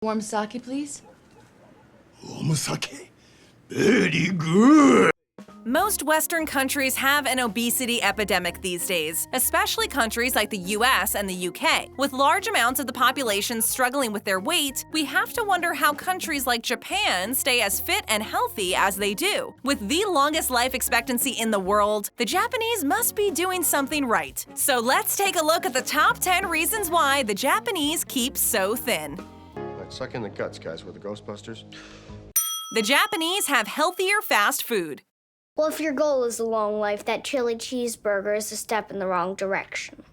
Warm sake, please. Omasake. Very good. Most Western countries have an obesity epidemic these days, especially countries like the US and the UK. With large amounts of the population struggling with their weight, we have to wonder how countries like Japan stay as fit and healthy as they do. With the longest life expectancy in the world, the Japanese must be doing something right. So let's take a look at the top 10 reasons why the Japanese keep so thin. Like suck in the guts, guys, with the Ghostbusters. The Japanese have healthier fast food. Well, if your goal is a long life, that chili cheeseburger is a step in the wrong direction.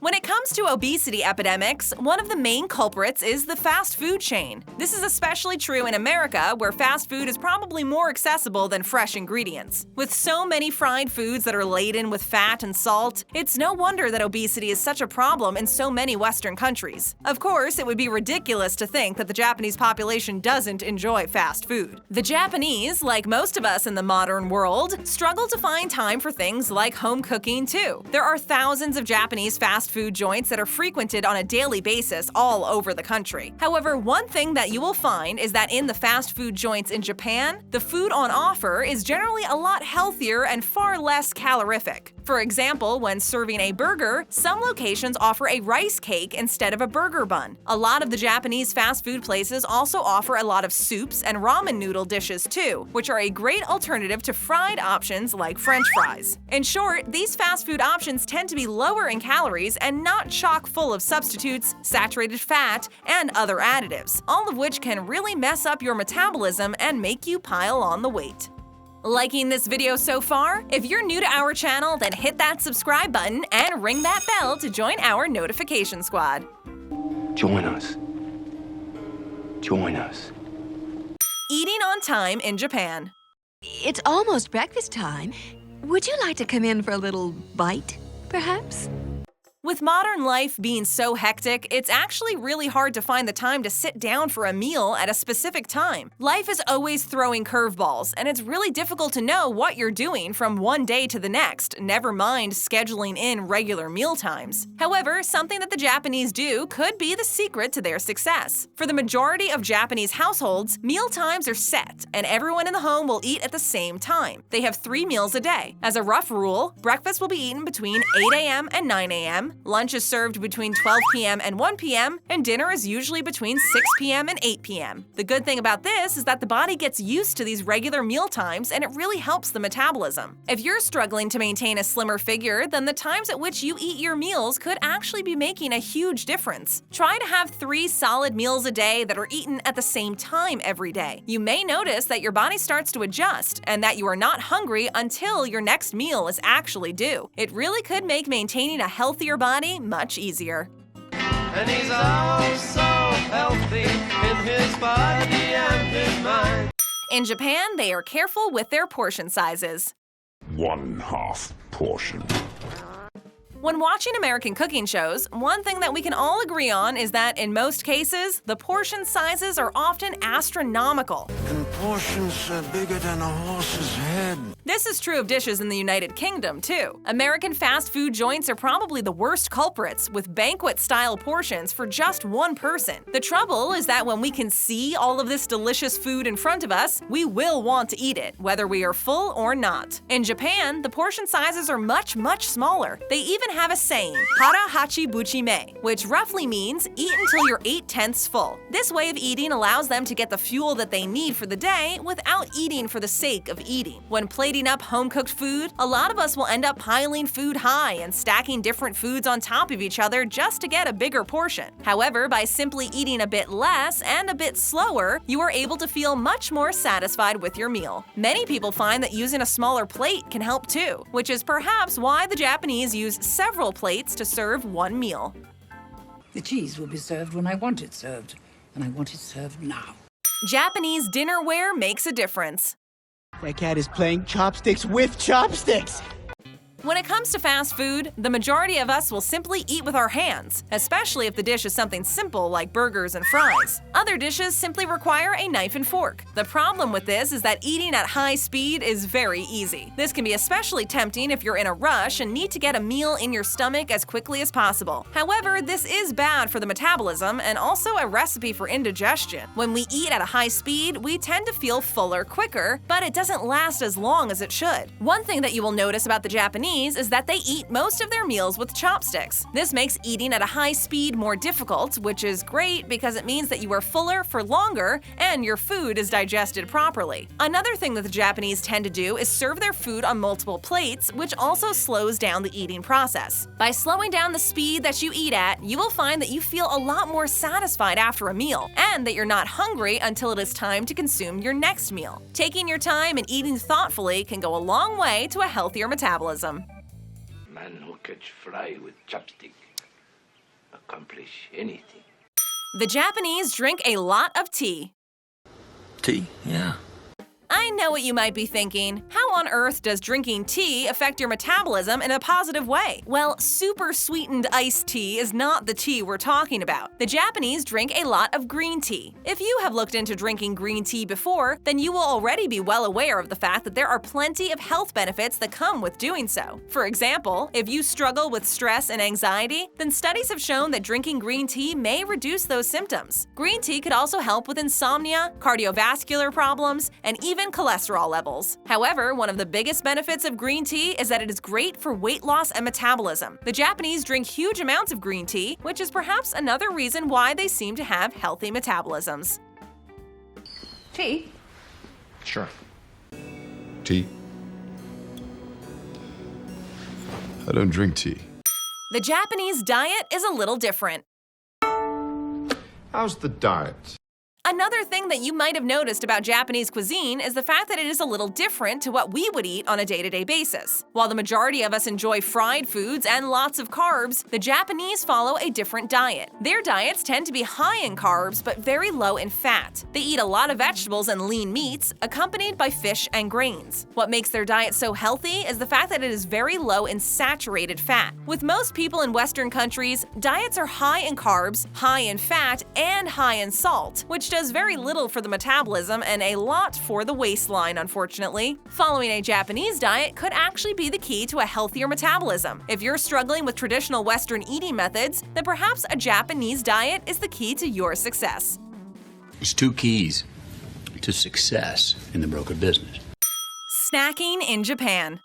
When it comes to obesity epidemics, one of the main culprits is the fast food chain. This is especially true in America, where fast food is probably more accessible than fresh ingredients. With so many fried foods that are laden with fat and salt, it's no wonder that obesity is such a problem in so many Western countries. Of course, it would be ridiculous to think that the Japanese population doesn't enjoy fast food. The Japanese, like most of us in the modern world, struggle to find time for things like home cooking too. There are thousands of Japanese fast food joints that are frequented on a daily basis all over the country. However, one thing that you will find is that in the fast food joints in Japan, the food on offer is generally a lot healthier and far less calorific. For example, when serving a burger, some locations offer a rice cake instead of a burger bun. A lot of the Japanese fast food places also offer a lot of soups and ramen noodle dishes too, which are a great alternative to fried options like French fries. In short, these fast food options tend to be lower in calories and not chock full of substitutes, saturated fat, and other additives, all of which can really mess up your metabolism and make you pile on the weight. Liking this video so far? If you're new to our channel, then hit that subscribe button and ring that bell to join our notification squad. Join us. Join us. Eating on time in Japan. It's almost breakfast time. Would you like to come in for a little bite, perhaps? With modern life being so hectic, it's actually really hard to find the time to sit down for a meal at a specific time. Life is always throwing curveballs, and it's really difficult to know what you're doing from one day to the next, never mind scheduling in regular meal times. However, something that the Japanese do could be the secret to their success. For the majority of Japanese households, meal times are set, and everyone in the home will eat at the same time. They have 3 meals a day. As a rough rule, breakfast will be eaten between 8 a.m. and 9 a.m., lunch is served between 12 p.m. and 1 p.m., and dinner is usually between 6 p.m. and 8 p.m. The good thing about this is that the body gets used to these regular meal times, and it really helps the metabolism. If you're struggling to maintain a slimmer figure, then the times at which you eat your meals could actually be making a huge difference. Try to have 3 solid meals a day that are eaten at the same time every day. You may notice that your body starts to adjust, and that you are not hungry until your next meal is actually due. It really could make maintaining a healthier body much easier. And he's oh so healthy in his body and his mind. In Japan, they are careful with their portion sizes. 1/2 portion. When watching American cooking shows, one thing that we can all agree on is that in most cases, the portion sizes are often astronomical. And portions bigger than a horse's head. This is true of dishes in the United Kingdom, too. American fast food joints are probably the worst culprits, with banquet-style portions for just one person. The trouble is that when we can see all of this delicious food in front of us, we will want to eat it, whether we are full or not. In Japan, the portion sizes are much, much smaller. They even have a saying, hara hachi buchi me, which roughly means eat until you're 8/10 full. This way of eating allows them to get the fuel that they need for the day without eating for the sake of eating. When plating up home-cooked food, a lot of us will end up piling food high and stacking different foods on top of each other just to get a bigger portion. However, by simply eating a bit less and a bit slower, you are able to feel much more satisfied with your meal. Many people find that using a smaller plate can help too, which is perhaps why the Japanese use several plates to serve one meal. The cheese will be served when I want it served, and I want it served now. Japanese dinnerware makes a difference. That cat is playing chopsticks with chopsticks! When it comes to fast food, the majority of us will simply eat with our hands, especially if the dish is something simple like burgers and fries. Other dishes simply require a knife and fork. The problem with this is that eating at high speed is very easy. This can be especially tempting if you're in a rush and need to get a meal in your stomach as quickly as possible. However, this is bad for the metabolism and also a recipe for indigestion. When we eat at a high speed, we tend to feel fuller quicker, but it doesn't last as long as it should. One thing that you will notice about the Japanese is that they eat most of their meals with chopsticks. This makes eating at a high speed more difficult, which is great because it means that you are fuller for longer and your food is digested properly. Another thing that the Japanese tend to do is serve their food on multiple plates, which also slows down the eating process. By slowing down the speed that you eat at, you will find that you feel a lot more satisfied after a meal, and that you're not hungry until it is time to consume your next meal. Taking your time and eating thoughtfully can go a long way to a healthier metabolism. Man who catch fry with chopstick accomplish anything. The Japanese drink a lot of tea. Tea? Yeah. I know what you might be thinking. How on earth does drinking tea affect your metabolism in a positive way? Well, super sweetened iced tea is not the tea we're talking about. The Japanese drink a lot of green tea. If you have looked into drinking green tea before, then you will already be well aware of the fact that there are plenty of health benefits that come with doing so. For example, if you struggle with stress and anxiety, then studies have shown that drinking green tea may reduce those symptoms. Green tea could also help with insomnia, cardiovascular problems, and even cholesterol levels. However, one of the biggest benefits of green tea is that it is great for weight loss and metabolism. The Japanese drink huge amounts of green tea, which is perhaps another reason why they seem to have healthy metabolisms. Tea? Sure. Tea? I don't drink tea. The Japanese diet is a little different. How's the diet? Another thing that you might have noticed about Japanese cuisine is the fact that it is a little different to what we would eat on a day-to-day basis. While the majority of us enjoy fried foods and lots of carbs, the Japanese follow a different diet. Their diets tend to be high in carbs but very low in fat. They eat a lot of vegetables and lean meats, accompanied by fish and grains. What makes their diet so healthy is the fact that it is very low in saturated fat. With most people in Western countries, diets are high in carbs, high in fat, and high in salt, which does very little for the metabolism and a lot for the waistline, unfortunately. Following a Japanese diet could actually be the key to a healthier metabolism. If you're struggling with traditional Western eating methods, then perhaps a Japanese diet is the key to your success. There's two keys to success in the broker business. Snacking in Japan.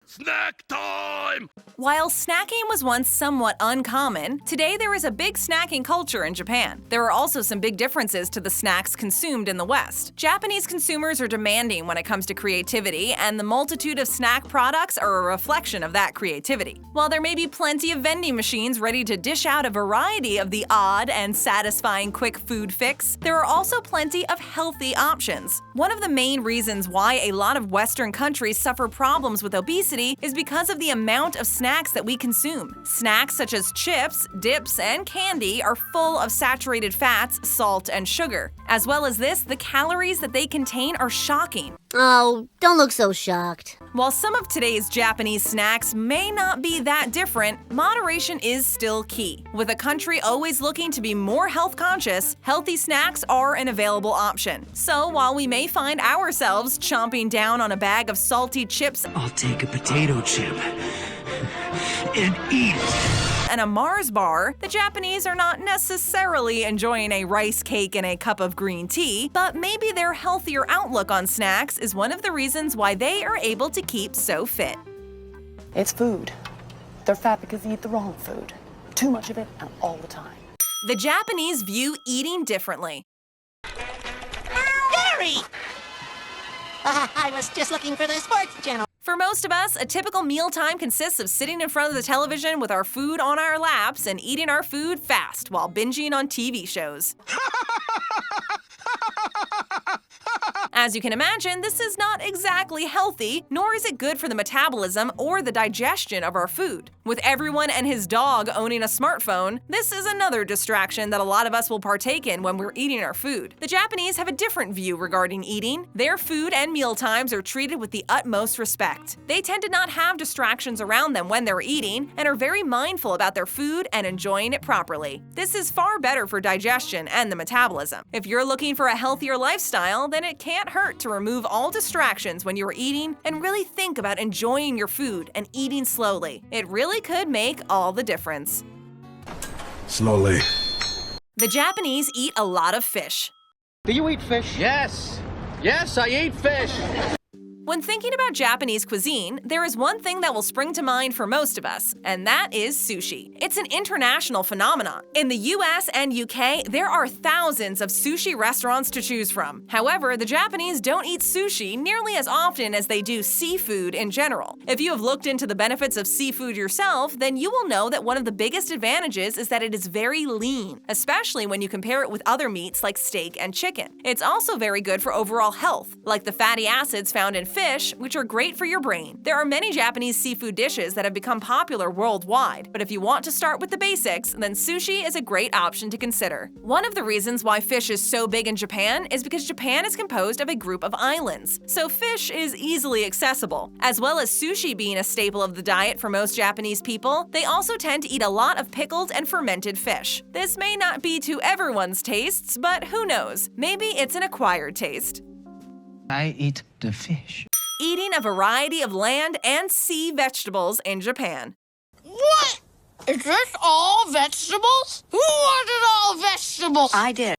Snack time! While snacking was once somewhat uncommon, today there is a big snacking culture in Japan. There are also some big differences to the snacks consumed in the West. Japanese consumers are demanding when it comes to creativity, and the multitude of snack products are a reflection of that creativity. While there may be plenty of vending machines ready to dish out a variety of the odd and satisfying quick food fix, there are also plenty of healthy options. One of the main reasons why a lot of Western countries suffer problems with obesity is because of the amount of snacks that we consume. Snacks such as chips, dips, and candy are full of saturated fats, salt, and sugar. As well as this, the calories that they contain are shocking. Oh, don't look so shocked. While some of today's Japanese snacks may not be that different, moderation is still key. With a country always looking to be more health conscious, healthy snacks are an available option. So while we may find ourselves chomping down on a bag of salty chips, I'll take a potato chip and eat it. and a Mars bar, the Japanese are not necessarily enjoying a rice cake and a cup of green tea, but maybe their healthier outlook on snacks is one of the reasons why they are able to keep so fit. It's food. They're fat because they eat the wrong food. Too much of it and all the time. The Japanese view eating differently. Gary! I was just looking for the sports channel. For most of us, a typical mealtime consists of sitting in front of the television with our food on our laps and eating our food fast while binging on TV shows. As you can imagine, this is not exactly healthy, nor is it good for the metabolism or the digestion of our food. With everyone and his dog owning a smartphone, this is another distraction that a lot of us will partake in when we're eating our food. The Japanese have a different view regarding eating. Their food and meal times are treated with the utmost respect. They tend to not have distractions around them when they're eating and are very mindful about their food and enjoying it properly. This is far better for digestion and the metabolism. If you're looking for a healthier lifestyle, then it can't hurt to remove all distractions when you're eating and really think about enjoying your food and eating slowly. It really could make all the difference. Slowly. The Japanese eat a lot of fish. Do you eat fish? Yes. Yes, I eat fish. When thinking about Japanese cuisine, there is one thing that will spring to mind for most of us, and that is sushi. It's an international phenomenon. In the US and UK, there are thousands of sushi restaurants to choose from. However, the Japanese don't eat sushi nearly as often as they do seafood in general. If you have looked into the benefits of seafood yourself, then you will know that one of the biggest advantages is that it is very lean, especially when you compare it with other meats like steak and chicken. It's also very good for overall health, like the fatty acids found in fish, which are great for your brain. There are many Japanese seafood dishes that have become popular worldwide, but if you want to start with the basics, then sushi is a great option to consider. One of the reasons why fish is so big in Japan is because Japan is composed of a group of islands, so fish is easily accessible. As well as sushi being a staple of the diet for most Japanese people, they also tend to eat a lot of pickled and fermented fish. This may not be to everyone's tastes, but who knows? Maybe it's an acquired taste. I eat the fish. Eating a variety of land and sea vegetables in Japan. What? Is this all vegetables? Who ordered all vegetables? I did.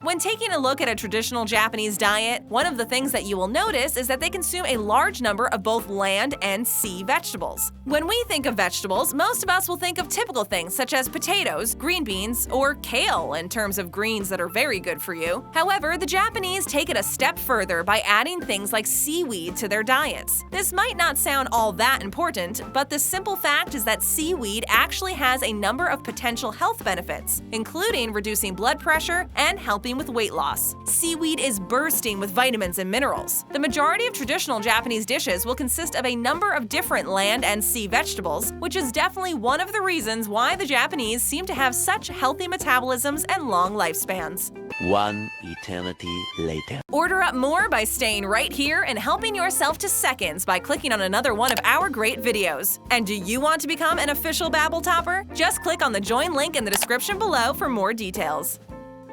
When taking a look at a traditional Japanese diet, one of the things that you will notice is that they consume a large number of both land and sea vegetables. When we think of vegetables, most of us will think of typical things such as potatoes, green beans, or kale in terms of greens that are very good for you. However, the Japanese take it a step further by adding things like seaweed to their diets. This might not sound all that important, but the simple fact is that seaweed actually has a number of potential health benefits, including reducing blood pressure and helping with weight loss. Seaweed is bursting with vitamins and minerals. The majority of traditional Japanese dishes will consist of a number of different land and sea vegetables, which is definitely one of the reasons why the Japanese seem to have such healthy metabolisms and long lifespans. One eternity later. Order up more by staying right here and helping yourself to seconds by clicking on another one of our great videos. And do you want to become an official Babbel Topper? Just click on the join link in the description below for more details.